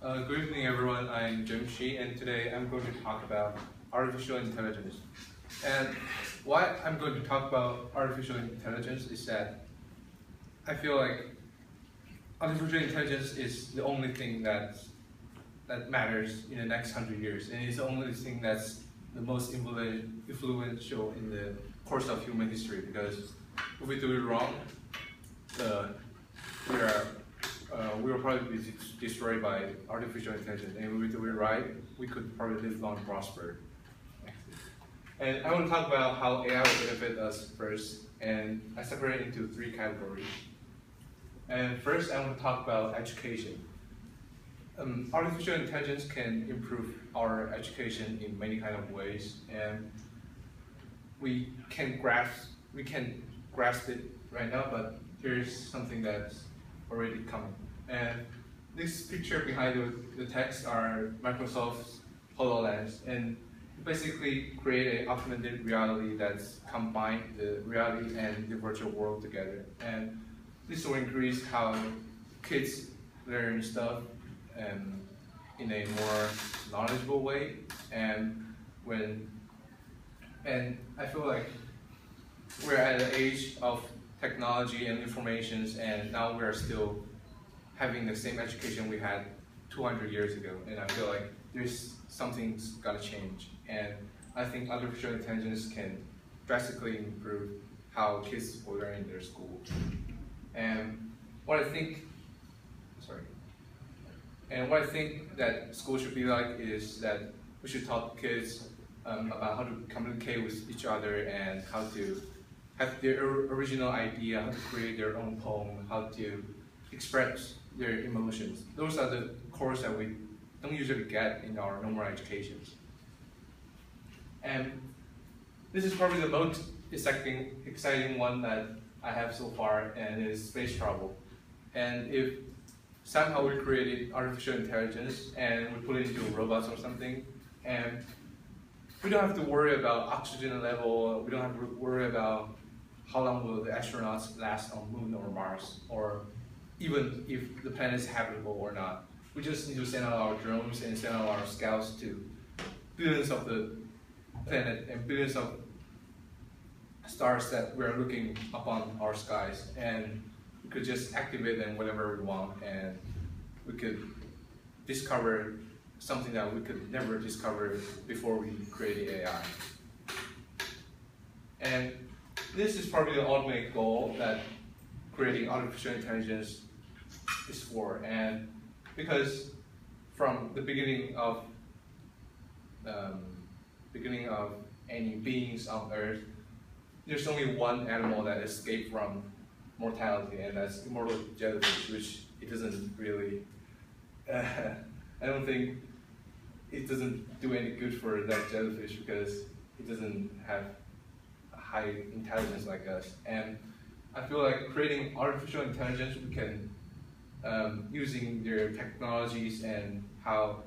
Good evening, everyone. I'm Shih, and today I'm going to talk about artificial intelligence. And why I'm going to talk about artificial intelligence is that I feel like artificial intelligence is the only thing that matters in the next 100 years, and it's the only thing that's the most influential in the course of human history. Because if we do it wrong, we will probably be destroyed by artificial intelligence, and if we do it right, we could probably live long and prosper. And I want to talk about how AI will benefit us first, and I separate it into 3 categories. And first, I want to talk about education. Artificial intelligence can improve our education in many kind of ways, and we can grasp it right now, but here's something that's already coming. And this picture behind the text are Microsoft's HoloLens, and basically create an augmented reality that's combined the reality and the virtual world together. And this will increase how kids learn stuff in a more knowledgeable way. And I feel like we're at an age of technology and informations, and now we're still having the same education we had 200 years ago. And I feel like something's got to change. And I think artificial intelligence can drastically improve how kids will learn in their school. And what I think that school should be like is that we should talk to kids about how to communicate with each other and how to have their original idea, how to create their own poem, how to express their emotions. Those are the courses that we don't usually get in our normal educations. And this is probably the most exciting one that I have so far, and is space travel. And if somehow we created artificial intelligence and we put it into robots or something, and we don't have to worry about oxygen level, we don't have to worry about how long will the astronauts last on Moon or Mars, or even if the planet is habitable or not. We just need to send out our drones and send out our scouts to billions of the planet and billions of stars that we're looking upon our skies, and we could just activate them whenever we want, and we could discover something that we could never discover before we create the AI. And this is probably the ultimate goal that creating artificial intelligence is for. And because from the beginning of any beings on Earth, there's only one animal that escaped from mortality, and that's immortal jellyfish, which it doesn't really, I don't think it doesn't do any good for that jellyfish, because it doesn't have a high intelligence like us. And I feel like creating artificial intelligence, we can, using their technologies and how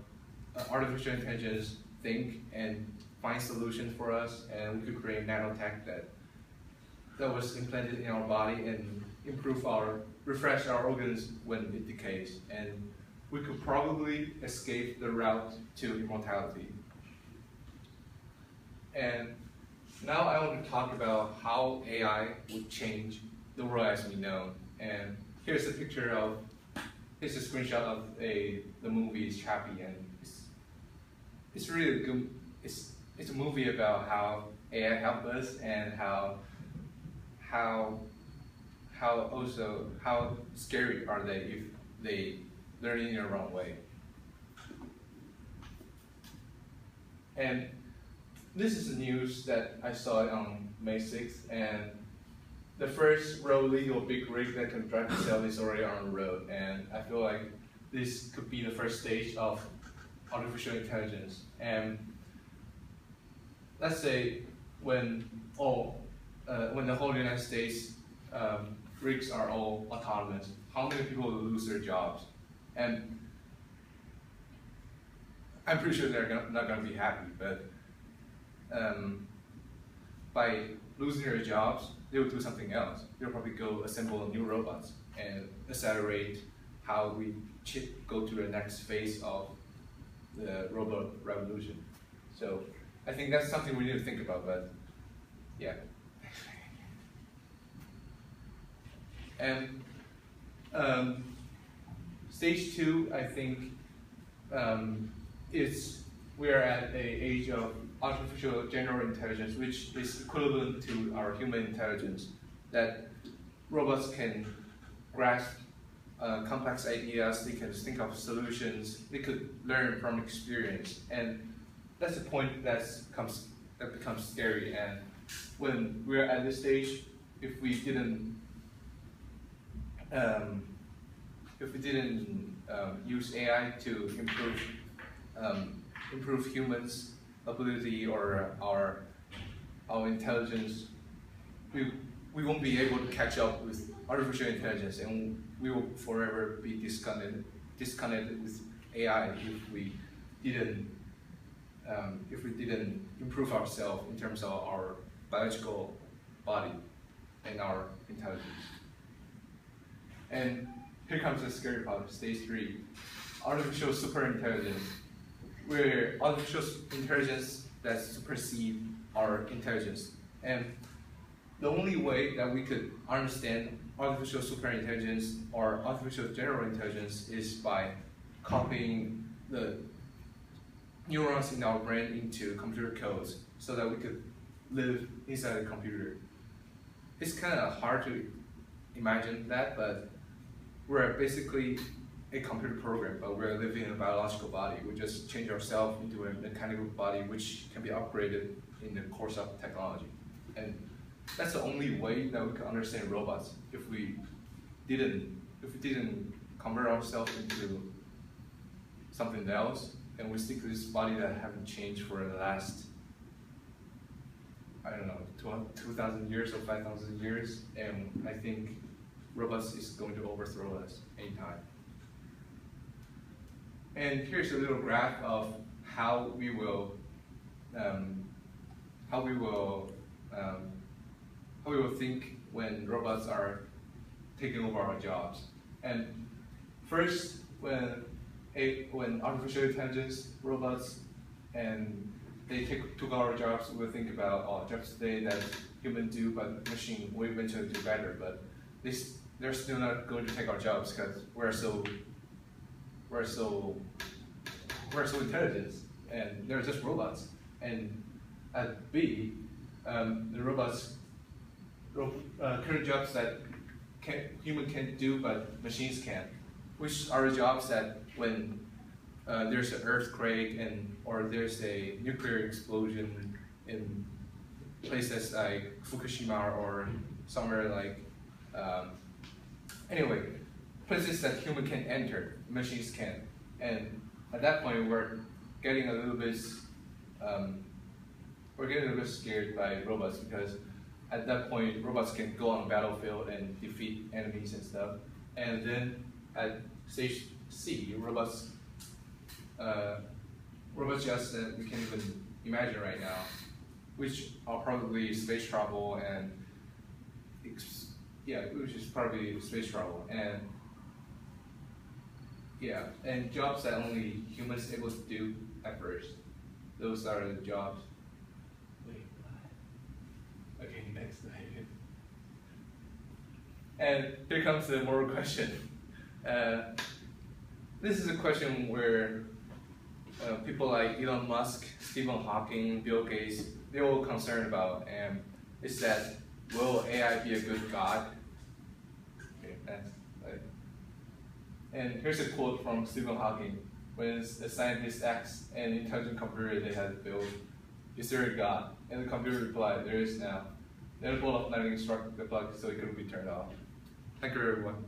artificial intelligence think and find solutions for us, and we could create nanotech that was implanted in our body and refresh our organs when it decays. And we could probably escape the route to immortality. And now I want to talk about how AI would change the world as we know. And here's a screenshot of the movie Chappie, and it's really good. It's a movie about how AI helped us, and how scary are they if they learn it in the wrong way. And this is the news that I saw on May 6th, and the first legal big rig that can drive itself is already on the road. And I feel like this could be the first stage of artificial intelligence. And let's say when the whole United States rigs are all autonomous, how many people will lose their jobs? And I'm pretty sure they're not going to be happy, but by losing their jobs, they will do something else. They'll probably go assemble new robots and accelerate how we go to the next phase of the robot revolution. So I think that's something we need to think about, but yeah. And stage 2, I think, we are at an age of artificial general intelligence, which is equivalent to our human intelligence, that robots can grasp complex ideas, they can think of solutions, they could learn from experience, and that's the point that becomes scary. And when we're at this stage, if we didn't use AI to improve humans' ability or our intelligence, we won't be able to catch up with artificial intelligence, and we will forever be disconnected with AI if we didn't improve ourselves in terms of our biological body and our intelligence. And here comes the scary part, stage 3, artificial superintelligence, where artificial intelligence that supersedes our intelligence. And the only way that we could understand artificial superintelligence or artificial general intelligence is by copying the neurons in our brain into computer codes so that we could live inside a computer. It's kind of hard to imagine that, but we're basically a computer program, but we're living in a biological body. We just change ourselves into a mechanical body which can be upgraded in the course of technology. And that's the only way that we can understand robots. If we didn't convert ourselves into something else, and we stick to this body that haven't changed for the last, I don't know, 2,000 years or 5,000 years, and I think robots is going to overthrow us anytime. And here's a little graph of how we will think when robots are taking over our jobs. And first, when artificial intelligence robots and they took our jobs, we'll think about jobs today that humans do, but machine will eventually do better. But they're still not going to take our jobs because we're so intelligent, and they're just robots. And at B, the robots current jobs that human can't do but machines can, which are jobs that when there's an earthquake or there's a nuclear explosion in places like Fukushima or somewhere like anyway, places that human can enter, machines can. And at that point, we're getting a little bit scared by robots, because at that point, robots can go on the battlefield and defeat enemies and stuff. And then at stage C, robots just that we can't even imagine right now, which are probably space travel and which is probably space travel and and jobs that only humans able to do at first. Those are the jobs. Wait, what? Okay, next slide. And here comes the moral question. This is a question where people like Elon Musk, Stephen Hawking, Bill Gates, they're all concerned about, and it's that, will AI be a good god? Okay, that's right. And here's a quote from Stephen Hawking. When a scientist asks an intelligent computer they had built, is there a god? And the computer replied, there is now. Then a bolt of lightning struck the plug so it couldn't be turned off. Thank you, everyone.